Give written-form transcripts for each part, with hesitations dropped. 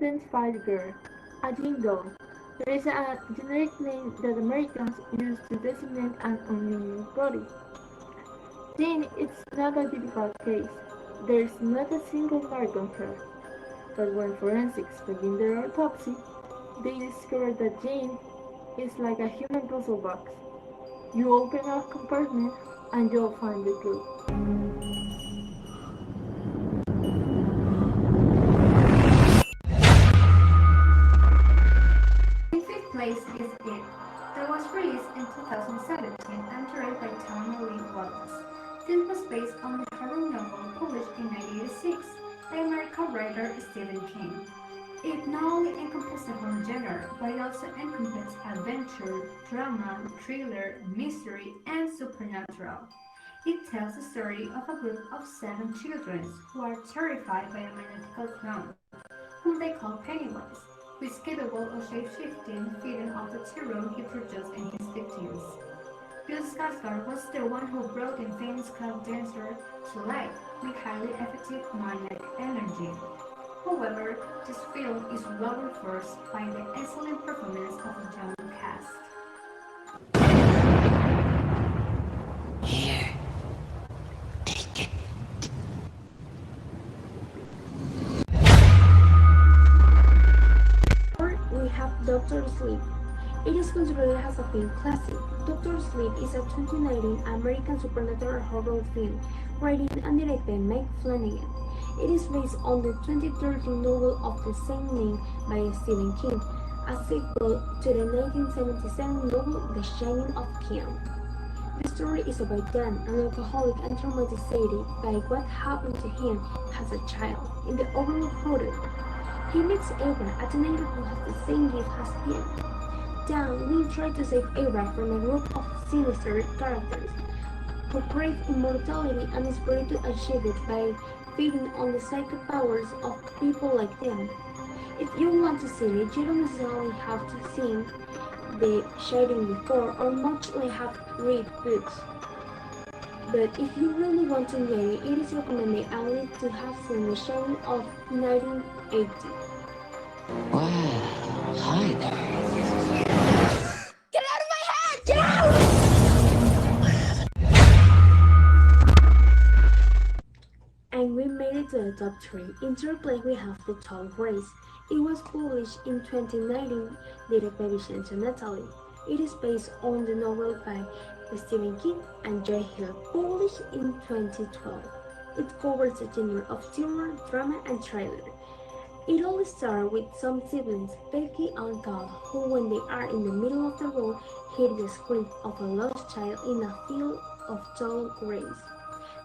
unidentified girl, a Jane Doe. There is a generic name that Americans use to designate an unnamed body. Jane is not a typical case. There is not a single mark on her. But when forensics begin their autopsy, they discover that Jane is like a human puzzle box. You open a compartment and you'll find the clue. In fifth place is It, that was released in 2017 and directed by Tony Lee Wallace. This was based on the horror novel published in 1986 by American writer Stephen King. It not only encompasses horror genre, but it also encompasses adventure, drama, thriller, mystery, and supernatural. It tells the story of a group of seven children who are terrified by a mythical clown, whom they call Pennywise, who is capable of shape-shifting, feeding off the terror he projects in his victims. Bill Skarsgård was the one who brought the famous clown dancer to life with highly effective maniac energy. However, this film is well reinforced by the excellent performance of the young cast. Here, take it. We have Doctor Sleep. It is considered as a film classic. Doctor Sleep is a 2019 American supernatural horror film written and directed by Mike Flanagan. It is based on the 2013 novel of the same name by Stephen King, a sequel to the 1977 novel The Shining of Kim. The story is about Dan, an alcoholic and traumatized by what happened to him as a child in the overlooked hotel. He meets Ava, a teenager who has the same gift as him. Dan will try to save Ava from a group of sinister characters who crave immortality and is ready to achieve it by feeding on the psychic powers of people like them. If you want to see it, you don't necessarily have to see The Shining before or much like have read books. But if you really want to enjoy it, it is recommended at least to have seen The Shining of 1980. Well, hi there. Get out of my head! Get out! And we made it to the top 3. In third place we have The Tall Grace. It was published in 2019, directed by Vincenzo Natali. It is based on the novel by Stephen King and Joy Hill, published in 2012. It covers the genre of terror, drama, and thriller. It all starts with some siblings, Becky and Cal, who when they are in the middle of the road hear the scream of a lost child in a field of tall grace.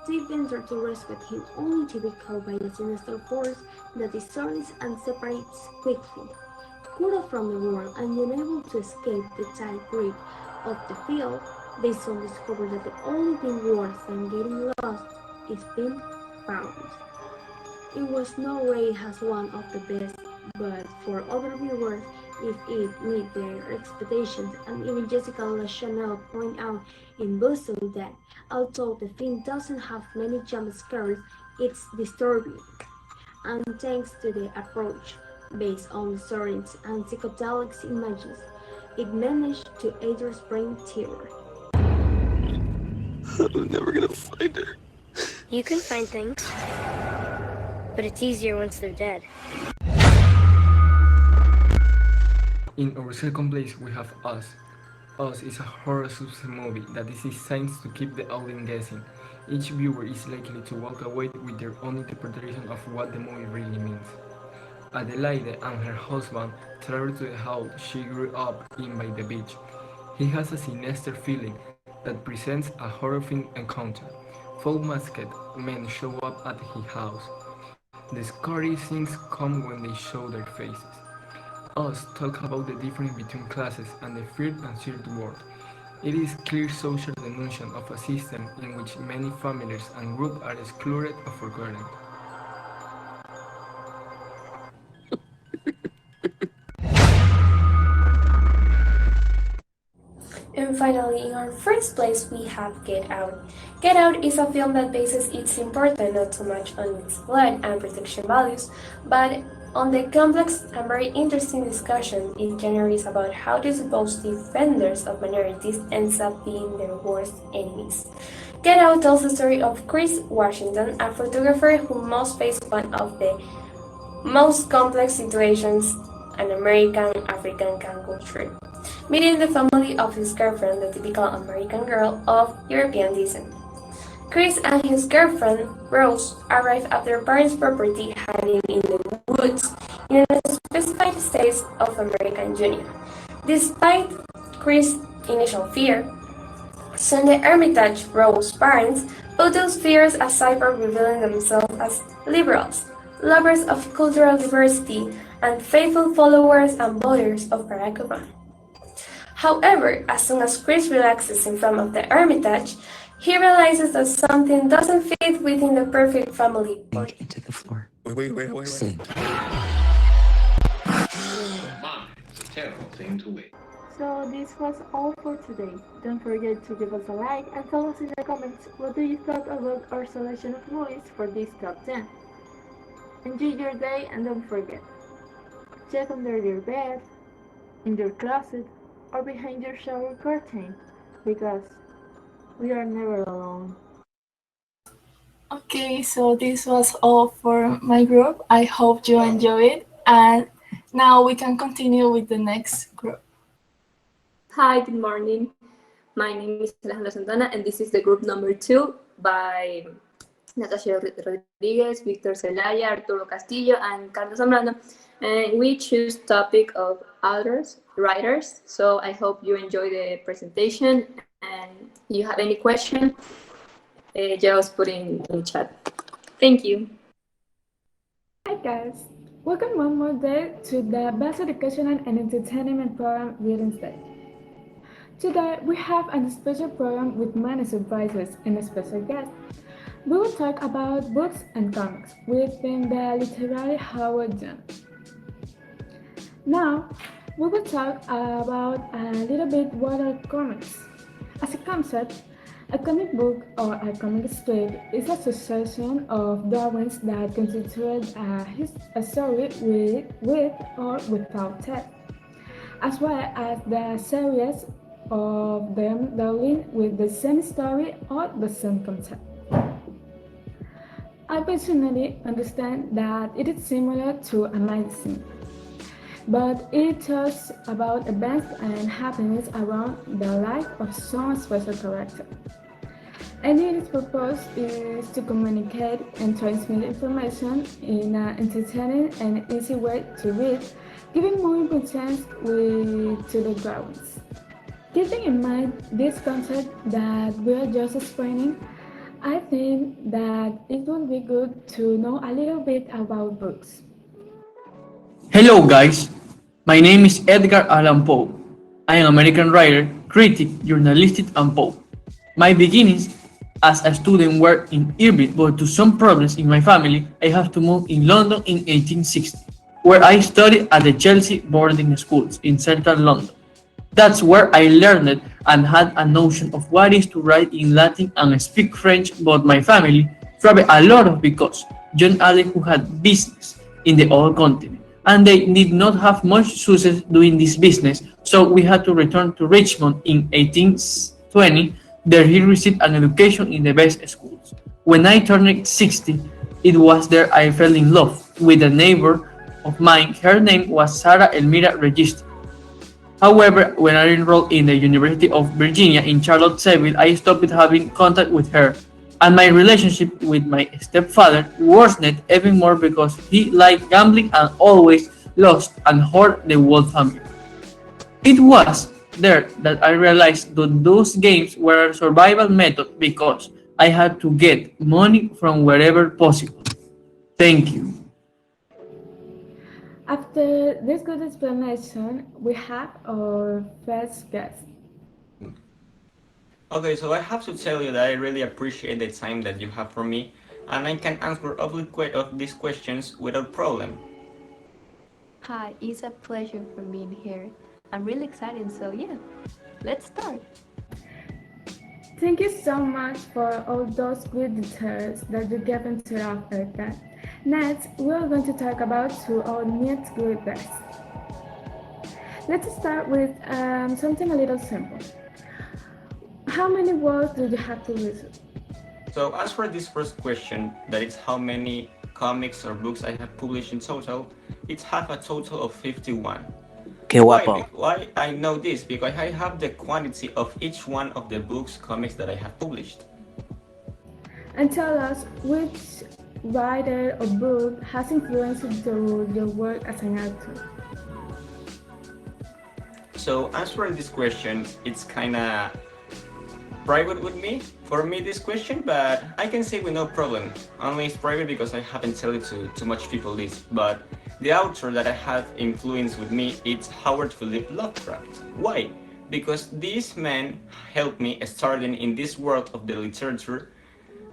They venture to rescue him only to be caught by a sinister force that discerns and separates quickly. Cut off from the world and unable to escape the tight grip of the field, they soon discover that the only thing worse than getting lost is being found. It was not rated as one of the best, but for other viewers, if it met their expectations, and even Jessica LaChanel pointed out in Bustle that although the film doesn't have many jump scares, it's disturbing. And thanks to the approach, based on stories and psychedelic images, it managed to address brain terror. I'm never gonna find her. You can find things, but it's easier once they're dead. In our second place, we have Us. Us is a horror suspense movie that is designed to keep the audience guessing. Each viewer is likely to walk away with their own interpretation of what the movie really means. Adelaide and her husband travel to the house she grew up in by the beach. He has a sinister feeling that presents a horrifying encounter. Full masked men show up at his house. The scary things come when they show their faces. Us talk about the difference between classes and the feared and feared world. It is clear social denunciation of a system in which many families and groups are excluded or forgotten. And finally, in our first place, we have Get Out. Get Out is a film that bases its importance not so much on its blood and protection values, but on the complex and very interesting discussion it generates about how the supposed defenders of minorities ends up being their worst enemies. Get Out tells the story of Chris Washington, a photographer who must face one of the most complex situations an American African can go through. Meeting the family of his girlfriend, the typical American girl of European descent. Chris and his girlfriend, Rose, arrive at their parents' property hiding in the woods in a specified state of American Union. Despite Chris' initial fear, soon the Hermitage, Rose's parents, put those fears aside for revealing themselves as liberals, lovers of cultural diversity, and faithful followers and voters of Barack Obama. However, as soon as Chris relaxes in front of the Hermitage, he realizes that something doesn't fit within the perfect family. Sink into the floor. Wait. Sink. Mom, it's a terrible thing to wait. So this was all for today. Don't forget to give us a like and tell us in the comments what do you thought about our selection of movies for this top 10. Enjoy your day and don't forget, check under your bed, in your closet, or behind your shower curtain, because we are never alone. Okay, so this was all for my group. I hope you enjoyed, and now we can continue with the next group. Hi, good morning. My name is Alejandra Santana, and this is the group number 2 by Natasha Rodriguez, Victor Zelaya, Arturo Castillo, and Carlos Zambrano. And we choose topic of authors, writers. So I hope you enjoy the presentation. And if you have any question, just put in the chat. Thank you. Hi guys, welcome one more day to the best educational and entertainment program Reading Stage. Today we have a special program with many surprises and a special guest. We will talk about books and comics within the literary Howard Jones. Now, we will talk about a little bit what are comics. As a concept, a comic book or a comic strip is a succession of drawings that constitute a story with or without text, as well as the series of them dealing with the same story or the same concept. I personally understand that it is similar to a magazine, but it talks about events and happenings around the life of some special character. And its purpose is to communicate and transmit information in an entertaining and easy way to read, giving more importance to the drawings. Keeping in mind this concept that we are just explaining, I think that it would be good to know a little bit about books. Hello guys, my name is Edgar Allan Poe. I am an American writer, critic, journalist, and poet. My beginnings as a student were in Irvine, but due to some problems in my family, I have to move in London in 1860, where I studied at the Chelsea boarding schools in central London. That's where I learned and had a notion of what is to write in Latin and speak French, but my family traveled a lot because John Allen who had business in the old continent, and they did not have much success doing this business, so we had to return to Richmond in 1820. There he received an education in the best schools. When I turned 60, it was there I fell in love with a neighbor of mine. Her name was Sarah Elmira Register. However, when I enrolled in the University of Virginia in Charlottesville, I stopped having contact with her, and my relationship with my stepfather worsened even more because he liked gambling and always lost and hurt the whole family. It was there that I realized that those games were a survival method because I had to get money from wherever possible. Thank you. After this good explanation, we have our first guest. Okay, so I have to tell you that I really appreciate the time that you have for me, and I can answer all of these questions without problem. Hi, it's a pleasure for being here. I'm really excited, so yeah, let's start. Thank you so much for all those good details that you gave into our podcast. Next, we are going to talk about to our next grade best. Let's start with something a little simple. How many words do you have to read? So as for this first question, that is how many comics or books I have published in total, it's have a total of 51. Qué guapo. Why I know this? Because I have the quantity of each one of the books, comics that I have published. And tell us which writer or book has influenced your work as an actor. So answering this question, it's kind of private with me, for me this question, but I can say with no problem. Only it's private because I haven't told it to too much people this, but the author that I have influenced with me is Howard Philip Lovecraft. Why? Because this man helped me starting in this world of the literature,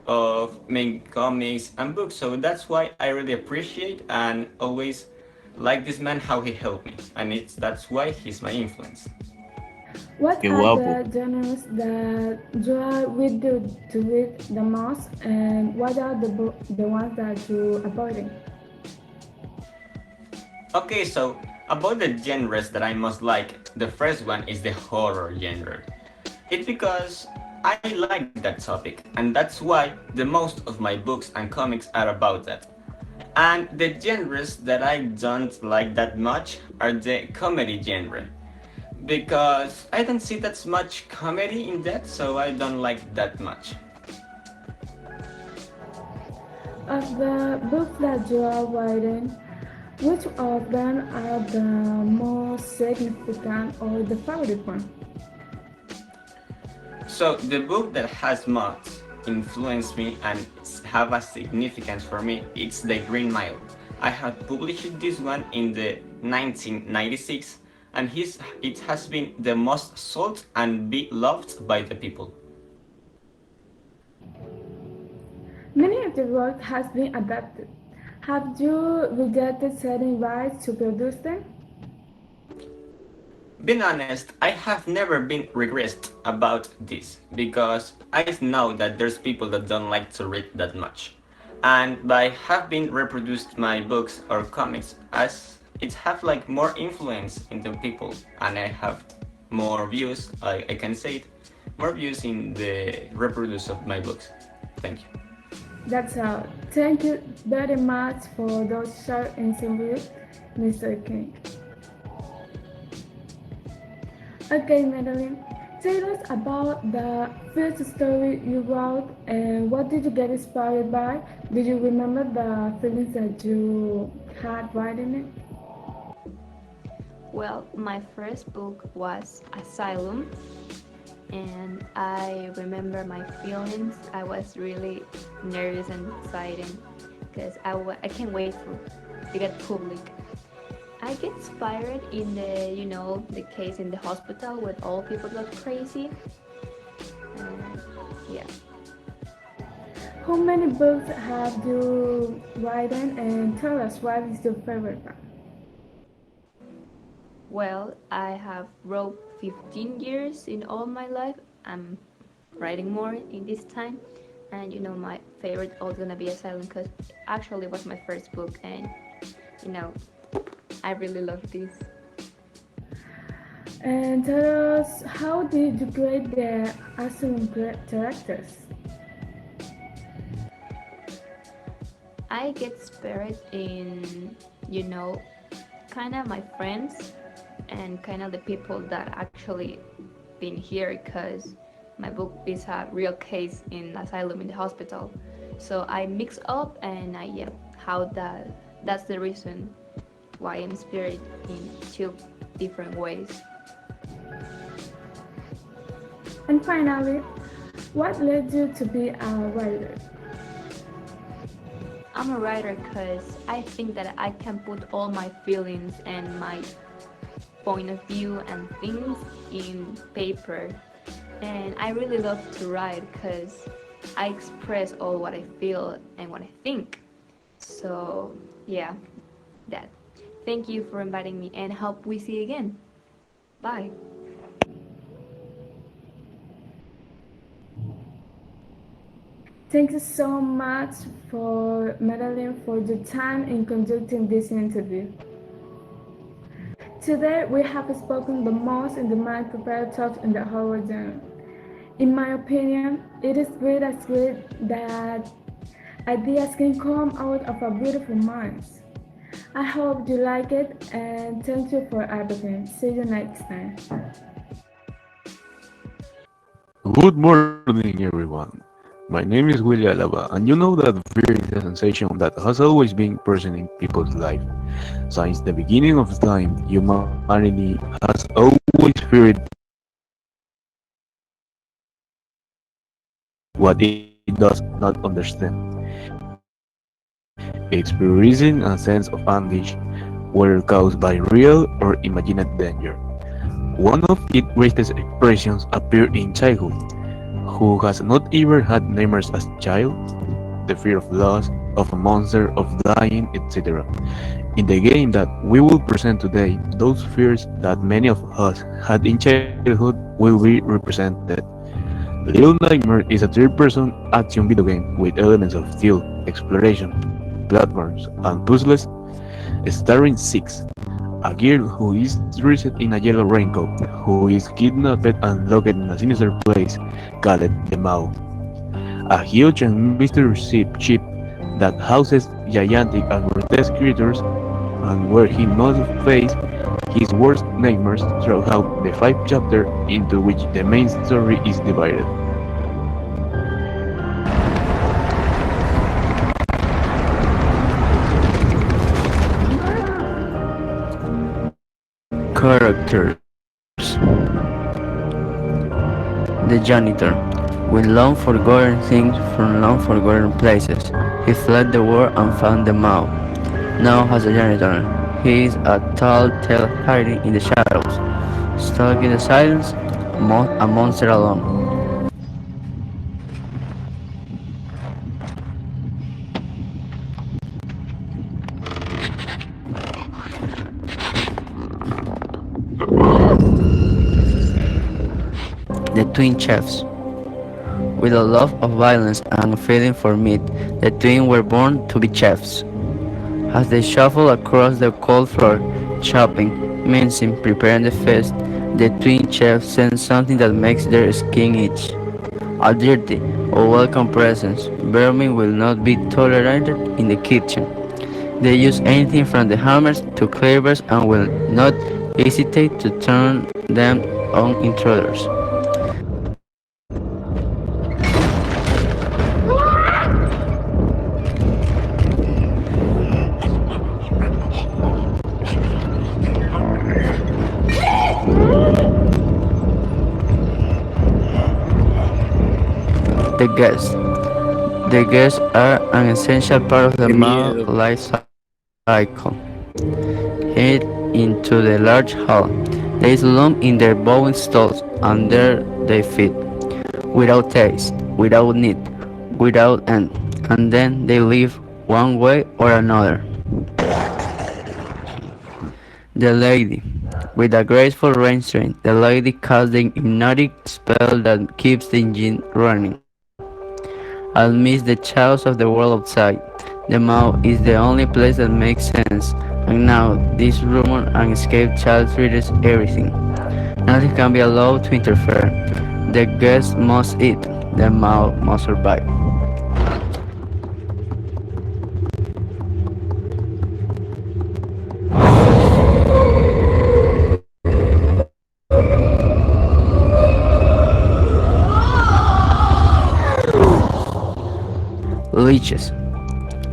of making comics and books, so that's why I really appreciate and always like this man, how he helped me, and that's why he's my influence. What Qué are guapo. the genres that you are read to read the most, and what are the ones that you avoiding? Okay, so about the genres that I most like, the first one is the horror genre. It's because I like that topic, and that's why the most of my books and comics are about that. And the genres that I don't like that much are the comedy genre, because I don't see that much comedy in that, so I don't like that much. Of the books that you are writing, which of them are the most significant or the favorite one? So the book that has most influenced me and have a significance for me, it's The Green Mile. I have published this one in the 1996, and it has been the most sold and be loved by the people. Many of the work has been adapted. Have you rejected selling rights to produce them? Being honest, I have never been regressed about this because I know that there's people that don't like to read that much. And by having reproduced my books or comics as it have like more influence in the people, and I have more views, I can say it, more views in the reproduce of my books. Thank you. That's all. Thank you very much for those short interviews, Mr. King. Okay, Madeline, tell us about the first story you wrote and what did you get inspired by? Do you remember the feelings that you had writing it? Well, my first book was Asylum, and I remember my feelings. I was really nervous and excited because I can't wait to get public. I get inspired in the case in the hospital where all people got crazy. Yeah. How many books have you written and tell us what is your favorite one? Well, I have wrote 15 years in all my life. I'm writing more in this time. And my favorite is gonna be Asylum because actually it was my first book, and I really love this. And tell us, how did you create the Asylum characters? I get inspired in, kind of my friends and kind of the people that actually been here because my book is a real case in asylum in the hospital. So I mix up and that's the reason why I'm inspired in two different ways. And finally, what led you to be a writer? I'm a writer because I think that I can put all my feelings and my point of view and things in paper. And I really love to write because I express all what I feel and what I think. So yeah, that. Thank you for inviting me and hope we see you again. Bye. Thank you so much for Madeline for the time in conducting this interview. Today we have spoken the most in the mind prepared talk in the whole genre. In my opinion, it is great that ideas can come out of our beautiful minds. I hope you like it and thank you for everything. See you next time. Good morning, everyone. My name is Willie Alaba, and you know that fear is a sensation that has always been present in people's life. Since the beginning of time, humanity has always feared what it does not understand, experiencing a sense of anguish, whether caused by real or imagined danger. One of its greatest expressions appeared in childhood. Who has not ever had nightmares as a child? The fear of loss, of a monster, of dying, etc. In the game that we will present today, those fears that many of us had in childhood will be represented. Little Nightmare is a third-person action video game with elements of stealth, exploration, platforms, and puzzles, starring Six, a girl who is dressed in a yellow raincoat, who is kidnapped and locked in a sinister place called the Maw, a huge and mysterious ship that houses gigantic and grotesque creatures, and where he must face his worst nightmares throughout the 5 chapters into which the main story is divided. Characters. The janitor. With long forgotten things from long forgotten places, he fled the war and found the Maw. Now as a janitor, he is a tall tale hiding in the shadows, stuck in the silence, a monster alone. The twin chefs. With a love of violence and a feeling for meat, the twins were born to be chefs. As they shuffle across the cold floor, chopping, mincing, preparing the feast, the twin chefs sense something that makes their skin itch. A dirty, unwelcome presence. Vermin will not be tolerated in the kitchen. They use anything from the hammers to cleavers and will not hesitate to turn them on intruders. The guests. The guests are an essential part of the Maw life cycle. Head into the large hall. They slump in their bowing stalls, and there they feed, without taste, without need, without end, and then they leave one way or another. The lady. With a graceful restraint, the lady casts the hypnotic spell that keeps the engine running. Amidst the chaos of the world outside, the Maw is the only place that makes sense, and now this rumor and escaped child threatens everything. Nothing can be allowed to interfere. The guests must eat, the Maw must survive. Leeches.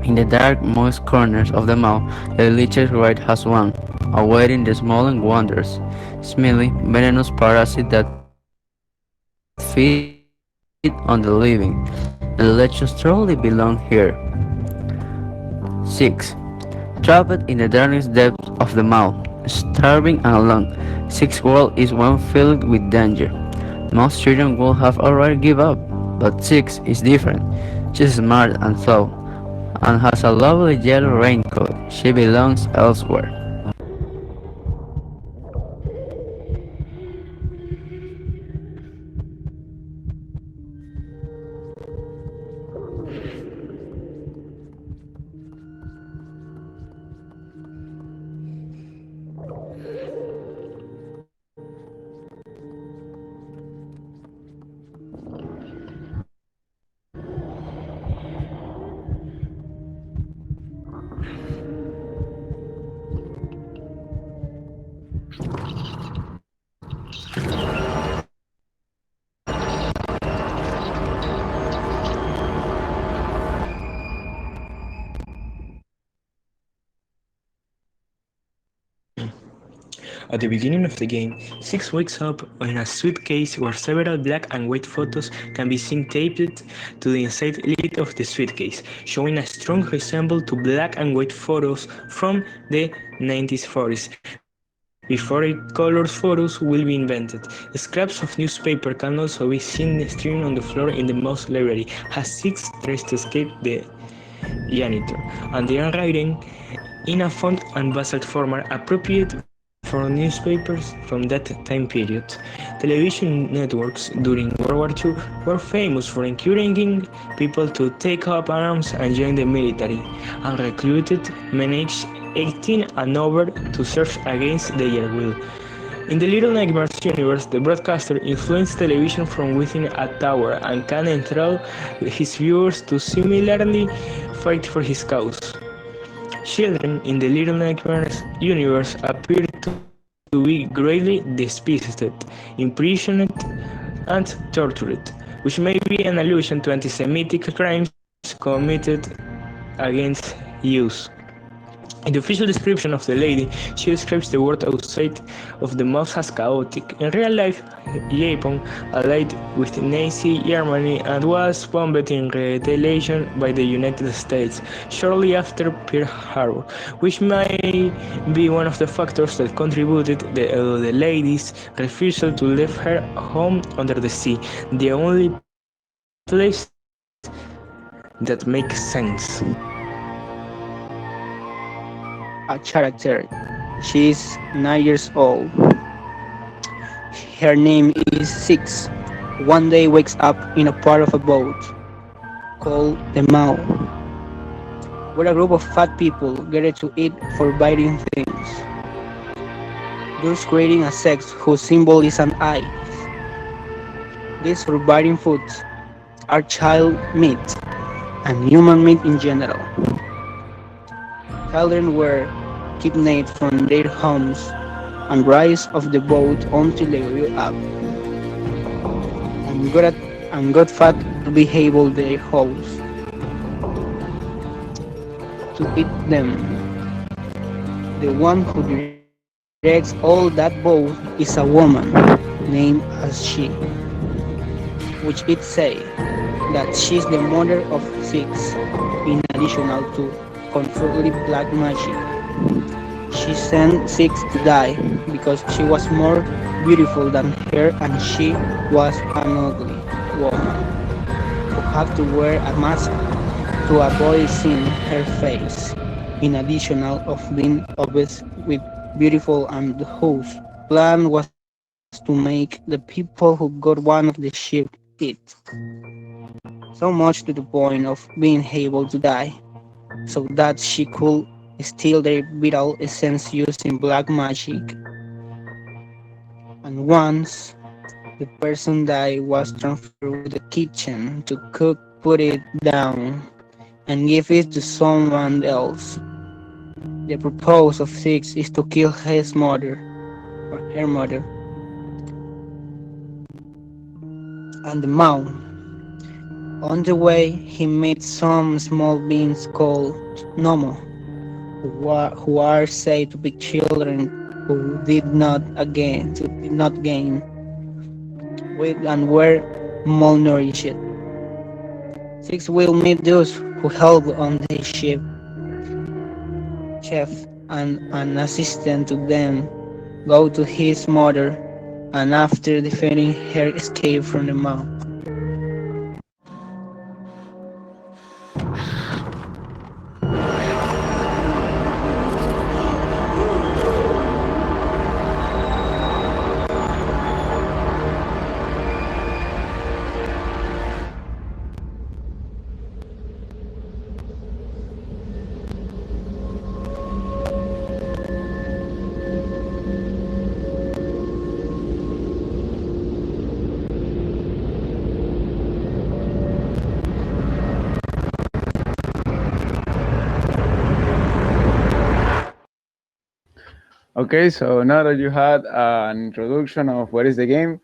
In the dark, moist corners of the Maw, the leech's right has one, awaiting the smaller wonders, smelly, venomous parasite that feed on the living. The leeches truly belong here. 6. Trapped in the darkest depths of the Maw, starving and alone, Six's world is one filled with danger. Most children would have already given up, but Six is different. She's smart and thought, and has a lovely yellow raincoat. She belongs elsewhere. At the beginning of the game, Six wakes up in a suitcase where several black and white photos can be seen taped to the inside lid of the suitcase, showing a strong resemblance to black and white photos from the 1940s. Before color photos will be invented, scraps of newspaper can also be seen strewn on the floor in the mouse library as Six tries to escape the janitor, and they are writing in a font and basalt format appropriate for newspapers from that time period. Television networks during World War II were famous for encouraging people to take up arms and join the military, and recruited men aged 18 and over to serve against their will. In the Little Nightmares universe, the broadcaster influenced television from within a tower and can enthrall his viewers to similarly fight for his cause. Children in the Little Nightmares universe appear to be greatly despised, imprisoned, and tortured, which may be an allusion to anti-Semitic crimes committed against Jews. In the official description of the lady, she describes the world outside of the mouse as chaotic. In real life, Japan allied with Nazi Germany and was bombed in retaliation by the United States shortly after Pearl Harbor, which may be one of the factors that contributed to the lady's refusal to leave her home under the sea, the only place that makes sense. A character. She is 9 years old. Her name is Six. One day wakes up in a part of a boat called the Mao, where a group of fat people gather to eat forbidden things, thus creating a sect whose symbol is an eye. These forbidden foods are child meat and human meat in general. Children were kidnapped from their homes and raised off the boat until they grew up and got fat to be able their house to eat them. The one who directs all that boat is a woman named as she, which it say that she's the mother of Six, in addition to controlling black magic. She sent Six to die because she was more beautiful than her and she was an ugly woman who had to wear a mask to avoid seeing her face, in addition of being obsessed with beautiful, and whose plan was to make the people who got one of the ship eat. So much to the point of being able to die, so that she could steal their vital essence using black magic. And once the person died, was transferred to the kitchen to cook, put it down, and give it to someone else. The purpose of Six is to kill his mother, or her mother, and the Mao. On the way, he met some small beings called Nomo, who are said to be children who did not gain weight and were malnourished. Six will meet those who help on the ship, chef and an assistant to them, go to his mother, and after defending her, escape from the Mao. Okay, so now that you had an introduction of what is the game,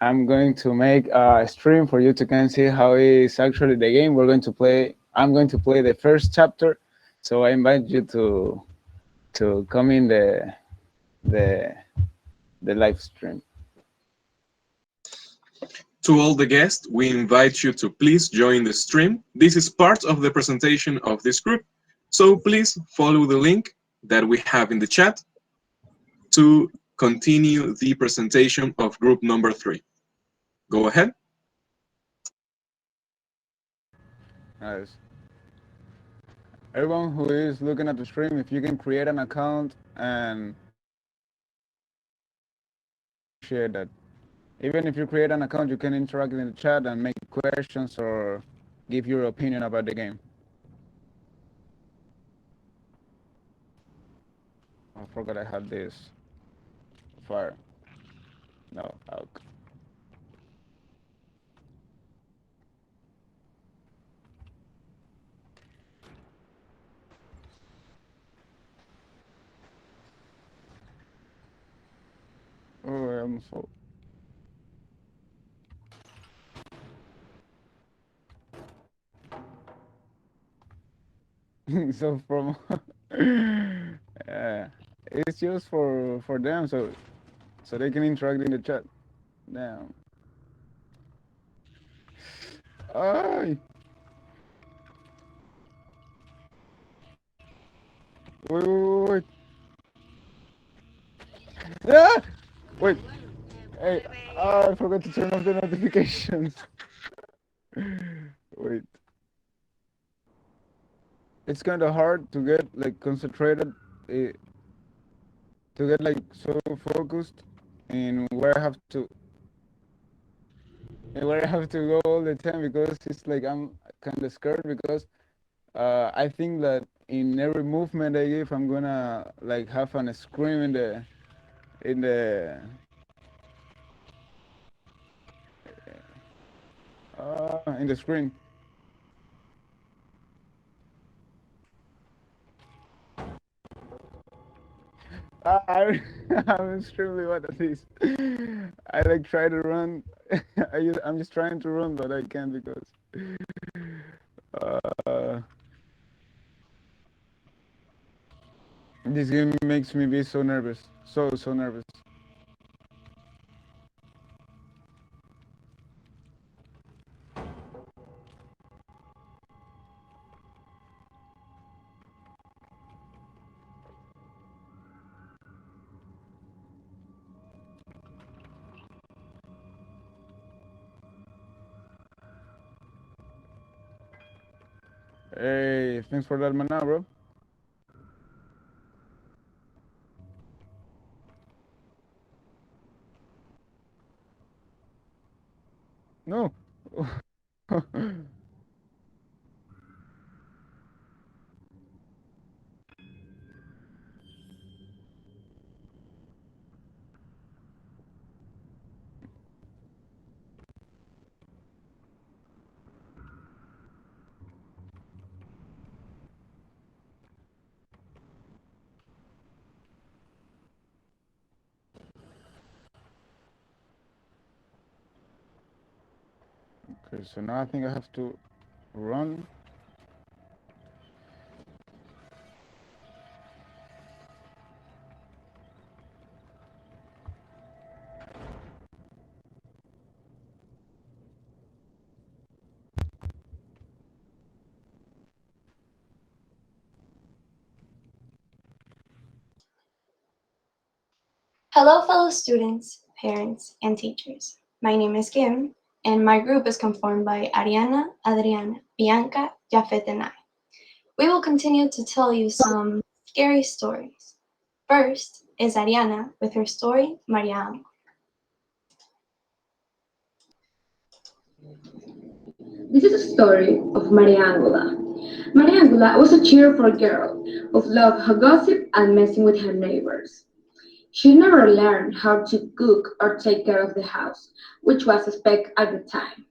I'm going to make a stream for you to can see how is actually the game. We're going to play. I'm going to play the first chapter, so I invite you to come in the the live stream. To all the guests, we invite you to please join the stream. This is part of the presentation of this group, so please follow the link that we have in the chat to continue the presentation of group number 3. Go ahead. Nice. Everyone who is looking at the stream, if you can create an account and share that. Even if you create an account, you can interact in the chat and make questions or give your opinion about the game. I forgot I had this. Fire. No, okay. Oh, I'm so. So from it's just for them, so they can interact in the chat. Damn. Ay. Wait. Ah! Wait. Hey, I forgot to turn off the notifications. Wait. It's kind of hard to get like concentrated, to get like so focused in where I have to go all the time, because it's like I'm kind of scared, because I think that in every movement I give, I'm gonna like have a scream in the in the screen. I'm extremely bad at this. I like try to run. I'm just trying to run, but I can't, because this game makes me be so nervous. So nervous. Hey, thanks for that mana, bro. No. Okay, so now I think I have to run. Hello, fellow students, parents, and teachers. My name is Kim, and my group is conformed by Ariana, Adriana, Bianca, Jafet, and I. We will continue to tell you some scary stories. First is Ariana with her story, Maria Ángulo. This is a story of Maria Ángulo. Maria Ángulo was a cheerful girl who loved her gossip and messing with her neighbors. She never learned how to cook or take care of the house, which was a spec at the time.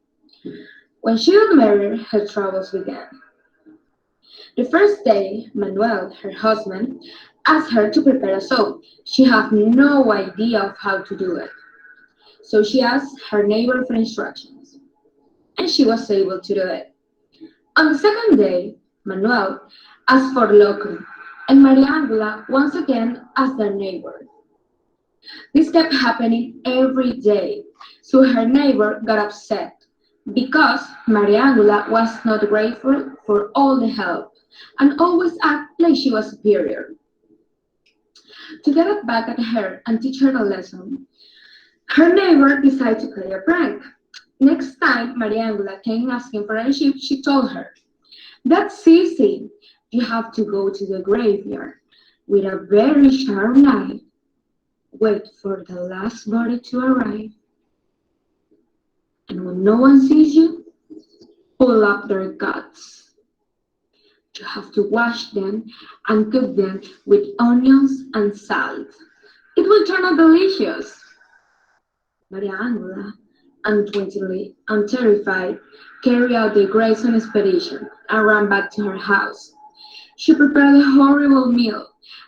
When she got married, her troubles began. The first day, Manuel, her husband, asked her to prepare a soap. She had no idea of how to do it. So she asked her neighbor for instructions, and she was able to do it. On the second day, Manuel asked for locum, and Maria Angela once again asked their neighbor. This kept happening every day, so her neighbor got upset because Maria Angela was not grateful for all the help and always acted like she was superior. To get it back at her and teach her a lesson, her neighbor decided to play a prank. Next time Maria Angela came asking for a sheep, she told her, "That's easy. You have to go to the graveyard with a very sharp knife. Wait for the last body to arrive. And when no one sees you, pull up their guts. You have to wash them and cook them with onions and salt. It will turn out delicious." Maria Angela, unwittingly and terrified, carried out the Grayson expedition and ran back to her house. She prepared a horrible meal,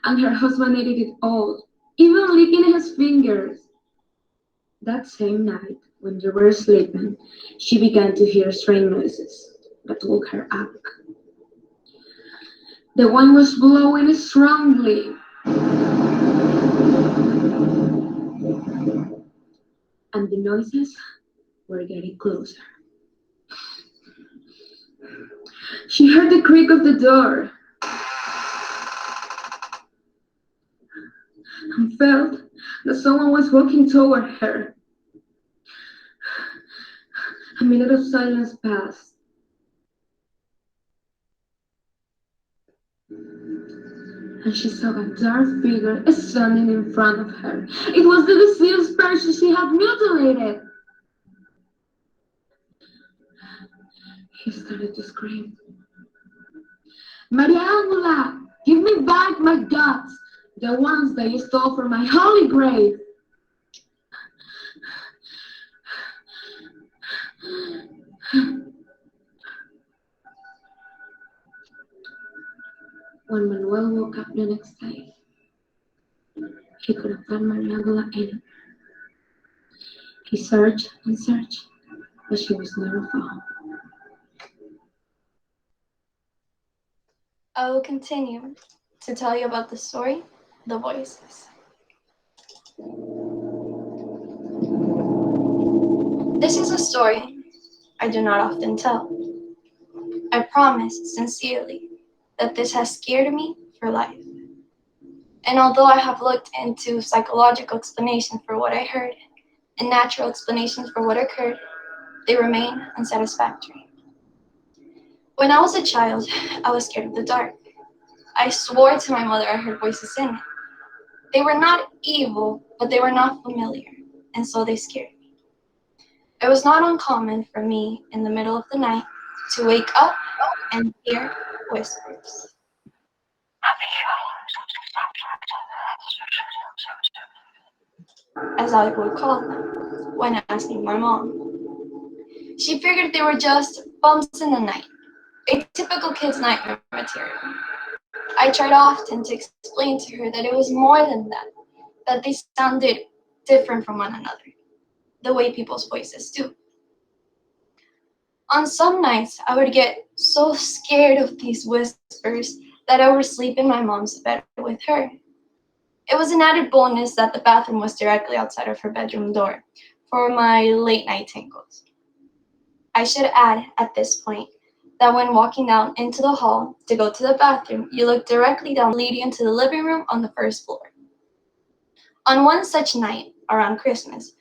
and her husband ate it all, even licking his fingers. That same night, when they were sleeping, she began to hear strange noises that woke her up. The wind was blowing strongly, and the noises were getting closer. She heard the creak of the door and felt that someone was walking toward her. A minute of silence passed. And she saw a dark figure standing in front of her. It was the deceased person she had mutilated. He started to scream, "Maria Angela, give me back my guts, the ones that you stole from my holy grave." When Manuel woke up the next day, he couldn't find Maria Angela anywhere. He searched and searched, but she was never found. I will continue to tell you about the story, The Voices. This is a story I do not often tell. I promise sincerely that this has scared me for life. And although I have looked into psychological explanations for what I heard and natural explanations for what occurred, they remain unsatisfactory. When I was a child, I was scared of the dark. I swore to my mother I heard voices in it. They were not evil, but they were not familiar, and so they scared me. It was not uncommon for me in the middle of the night to wake up and hear whispers. As I would call them when asking my mom. She figured they were just bumps in the night, a typical kid's nightmare material. I tried often to explain to her that it was more than that they sounded different from one another, the way people's voices do. On some nights, I would get so scared of these whispers that I would sleep in my mom's bed with her. It was an added bonus that the bathroom was directly outside of her bedroom door for my late night tingles. I should add at this point that when walking down into the hall to go to the bathroom, you look directly down, leading into the living room on the first floor. On one such night, around Christmas,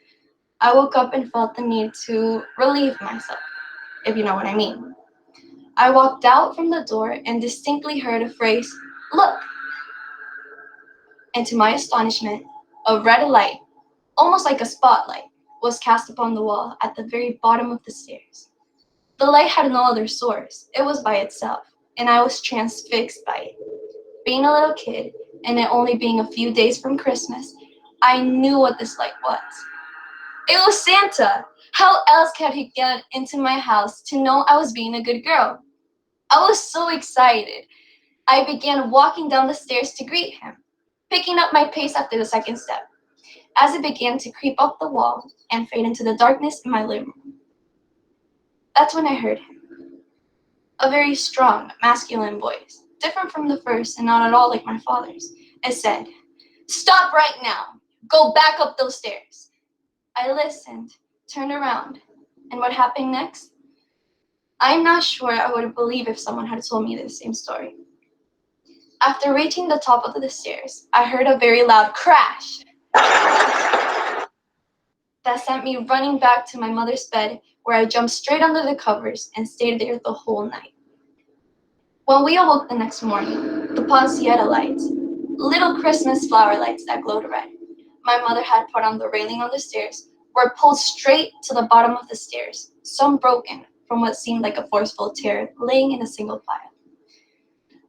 I woke up and felt the need to relieve myself, if you know what I mean. I walked out from the door and distinctly heard a phrase, "Look!" And to my astonishment, a red light, almost like a spotlight, was cast upon the wall at the very bottom of the stairs. The light had no other source. It was by itself, and I was transfixed by it. Being a little kid, and it only being a few days from Christmas, I knew what this light was. It was Santa! How else could he get into my house to know I was being a good girl? I was so excited. I began walking down the stairs to greet him. picking up my pace after the second step, as it began to creep up the wall and fade into the darkness in my living room. That's when I heard him. A very strong, masculine voice, different from the first and not at all like my father's. It said, "Stop right now. Go back up those stairs." I listened, turned around, and what happened next? I'm not sure I would believe if someone had told me the same story. After reaching the top of the stairs, I heard a very loud crash that sent me running back to my mother's bed, where I jumped straight under the covers and stayed there the whole night. When we awoke the next morning, the poinsettia lights, little Christmas flower lights that glowed red, my mother had put on the railing on the stairs, were pulled straight to the bottom of the stairs, some broken from what seemed like a forceful tear laying in a single pile.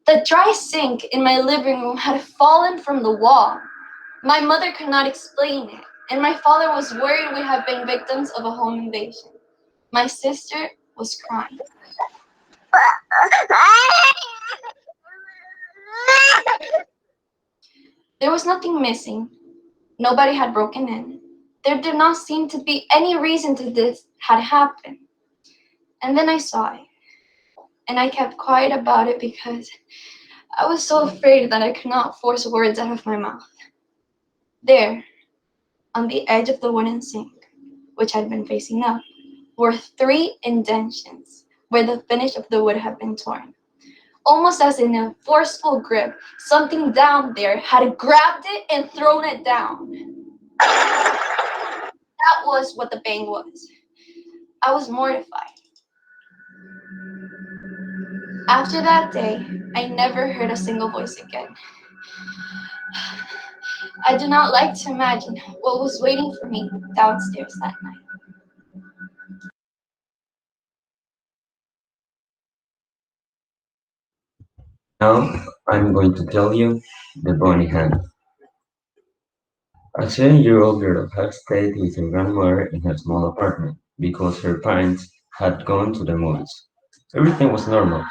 The dry sink in my living room had fallen from the wall. My mother could not explain it, and my father was worried we had been victims of a home invasion. My sister was crying. There was nothing missing. Nobody had broken in. There did not seem to be any reason to this had happened. And then I saw it, and I kept quiet about it because I was so afraid that I could not force words out of my mouth. There, on the edge of the wooden sink, which had been facing up, were 3 indentions where the finish of the wood had been torn. Almost as in a forceful grip, something down there had grabbed it and thrown it down. That was what the bang was. I was mortified. After that day, I never heard a single voice again. I do not like to imagine what was waiting for me downstairs that night. Now I'm going to tell you the bunny hand. A 7-year-old girl had stayed with her grandmother in her small apartment because her parents had gone to the movies. Everything was normal.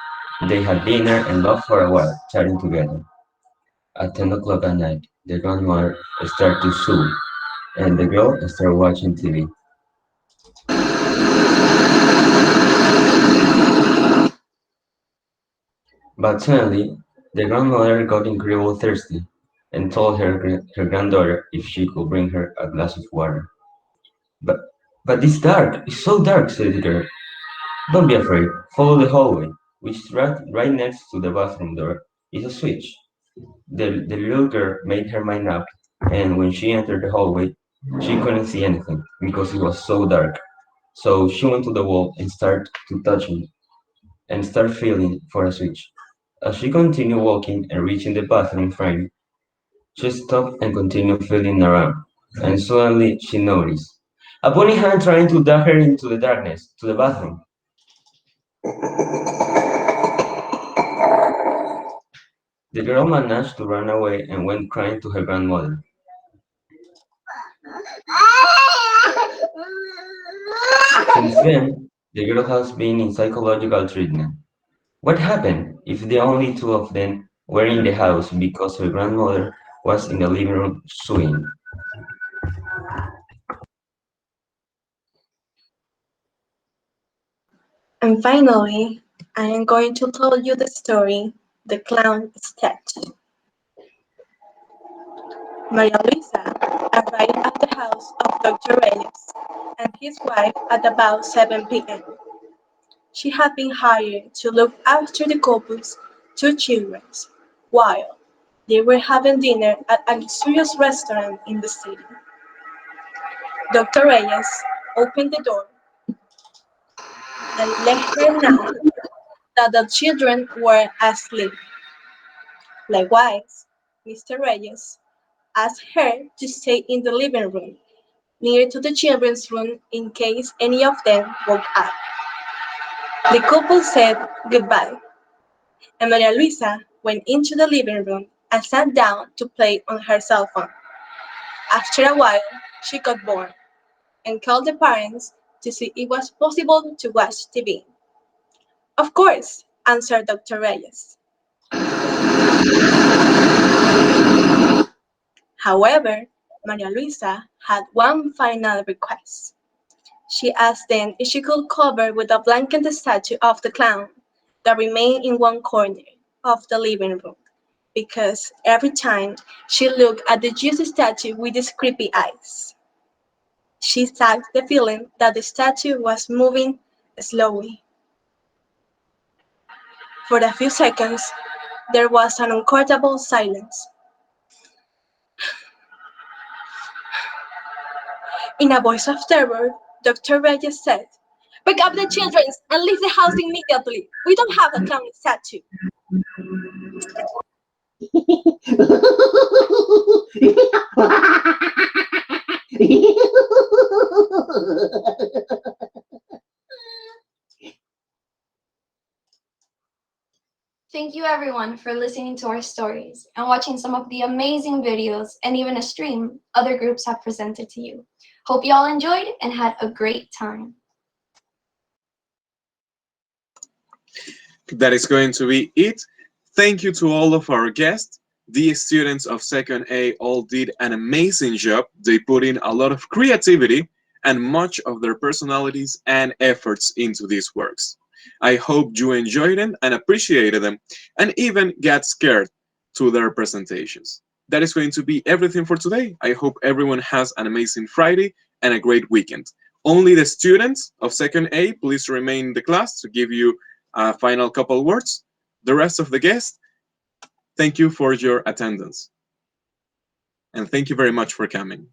They had dinner and laughed for a while, chatting together. At 10 o'clock at night, the grandmother started to sob, and the girl started watching TV. But suddenly, the grandmother got incredibly thirsty and told her granddaughter if she could bring her a glass of water. But it's dark, it's so dark, said the girl. Don't be afraid, follow the hallway, which is right next to the bathroom door is a switch. The little girl made her mind up, and when she entered the hallway, she couldn't see anything because it was so dark. So she went to the wall and started to touching and start feeling for a switch. As she continued walking and reaching the bathroom frame, she stopped and continued feeling around, and suddenly she noticed a bunny hand trying to drag her into the darkness, to the bathroom. The girl managed to run away and went crying to her grandmother. Since then, the girl has been in psychological treatment. What happened if the only 2 of them were in the house because her grandmother was in the living room sewing? And finally, I am going to tell you the story, The Clown Sketch. Maria Luisa arrived at the house of Dr. Reyes and his wife at about 7 p.m. She had been hired to look after the couple's 2 children while they were having dinner at a luxurious restaurant in the city. Dr. Reyes opened the door and let her know that the children were asleep. Likewise, Mr. Reyes asked her to stay in the living room, near to the children's room in case any of them woke up. The couple said goodbye, and Maria Luisa went into the living room and sat down to play on her cell phone. After a while, she got bored and called the parents to see if it was possible to watch TV. Of course, answered Dr. Reyes. However, Maria Luisa had one final request. She asked them if she could cover with a blanket the statue of the clown that remained in one corner of the living room, because every time she looked at the juicy statue with its creepy eyes, she had the feeling that the statue was moving slowly. For a few seconds, there was an uncomfortable silence. In a voice of terror, Dr. Reyes said, "Pick up the children and leave the house immediately. We don't have a clown statue." Thank you everyone for listening to our stories and watching some of the amazing videos and even a stream other groups have presented to you. Hope you all enjoyed and had a great time. That is going to be it. Thank you to all of our guests. The students of 2nd A all did an amazing job. They put in a lot of creativity and much of their personalities and efforts into these works. I hope you enjoyed them and appreciated them, and even got scared to their presentations. That is going to be everything for today. I hope everyone has an amazing Friday and a great weekend. Only the students of 2nd A, please remain in the class to give you a final couple words. The rest of the guests, thank you for your attendance. And thank you very much for coming.